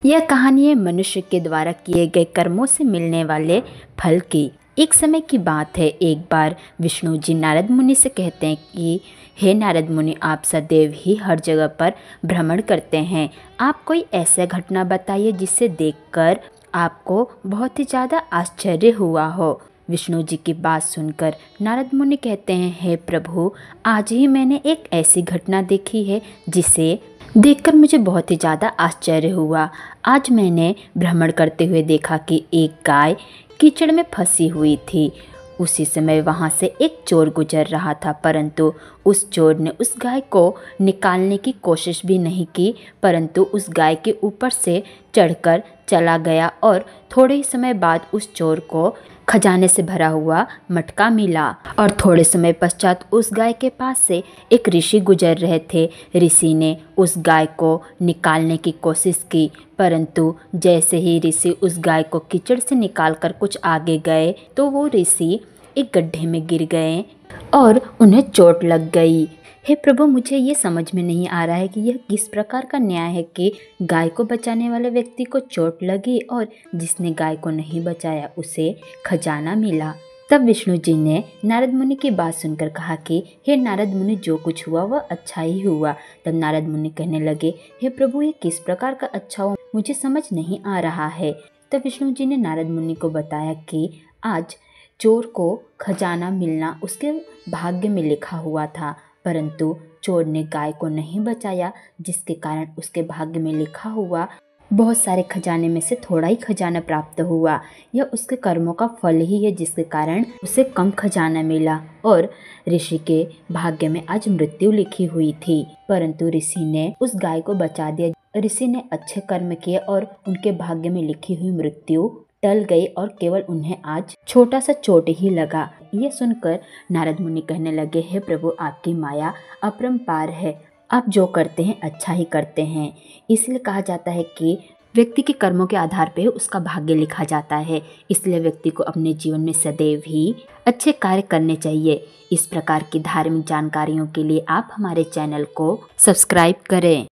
यह कहानी है मनुष्य के द्वारा किए गए कर्मों से मिलने वाले फल की। एक समय की बात है, एक बार विष्णु जी नारद मुनि से कहते हैं कि हे नारद मुनि, आप सदैव ही हर जगह पर भ्रमण करते हैं। आप कोई ऐसा घटना बताइए जिसे देखकर आपको बहुत ही ज़्यादा आश्चर्य हुआ हो। विष्णु जी की बात सुनकर नारद मुनि कहते हैं, हे प्रभु, आज ही मैंने एक ऐसी घटना देखी है जिसे देखकर मुझे बहुत ही ज़्यादा आश्चर्य हुआ। आज मैंने भ्रमण करते हुए देखा कि एक गाय कीचड़ में फंसी हुई थी। उसी समय वहाँ से एक चोर गुजर रहा था, परंतु उस चोर ने उस गाय को निकालने की कोशिश भी नहीं की, परंतु उस गाय के ऊपर से चढ़कर चला गया और थोड़े ही समय बाद उस चोर को खजाने से भरा हुआ मटका मिला। और थोड़े समय पश्चात उस गाय के पास से एक ऋषि गुजर रहे थे। ऋषि ने उस गाय को निकालने की कोशिश की, परंतु जैसे ही ऋषि उस गाय को कीचड़ से निकालकर कुछ आगे गए तो वो ऋषि एक गड्ढे में गिर गए और उन्हें चोट लग गई। हे प्रभु, मुझे ये समझ में नहीं आ रहा है कि यह किस प्रकार का न्याय है कि गाय को बचाने वाले व्यक्ति को चोट लगी और जिसने गाय को नहीं बचाया उसे खजाना मिला। तब विष्णु जी ने नारद मुनि की बात सुनकर कहा कि हे नारद मुनि, जो कुछ हुआ वह अच्छा ही हुआ। तब नारद मुनि कहने लगे, हे प्रभु, ये किस प्रकार का अच्छा हुआ, मुझे समझ नहीं आ रहा है। तब विष्णु जी ने नारद मुनि को बताया कि आज चोर को खजाना मिलना उसके भाग्य में लिखा हुआ था, परंतु चोर ने गाय को नहीं बचाया, जिसके कारण उसके भाग्य में लिखा हुआ बहुत सारे खजाने में से थोड़ा ही खजाना प्राप्त हुआ। यह उसके कर्मों का फल ही है, जिसके कारण उसे कम खजाना मिला। और ऋषि के भाग्य में आज मृत्यु लिखी हुई थी, परंतु ऋषि ने उस गाय को बचा दिया। ऋषि ने अच्छे कर्म किए और उनके भाग्य में लिखी हुई मृत्यु टल गई और केवल उन्हें आज छोटा सा चोट ही लगा। ये सुनकर नारद मुनि कहने लगे, हे प्रभु, आपकी माया अपरंपार है। आप जो करते हैं अच्छा ही करते हैं। इसलिए कहा जाता है कि व्यक्ति के कर्मों के आधार पर उसका भाग्य लिखा जाता है। इसलिए व्यक्ति को अपने जीवन में सदैव ही अच्छे कार्य करने चाहिए। इस प्रकार की धार्मिक जानकारियों के लिए आप हमारे चैनल को सब्सक्राइब करें।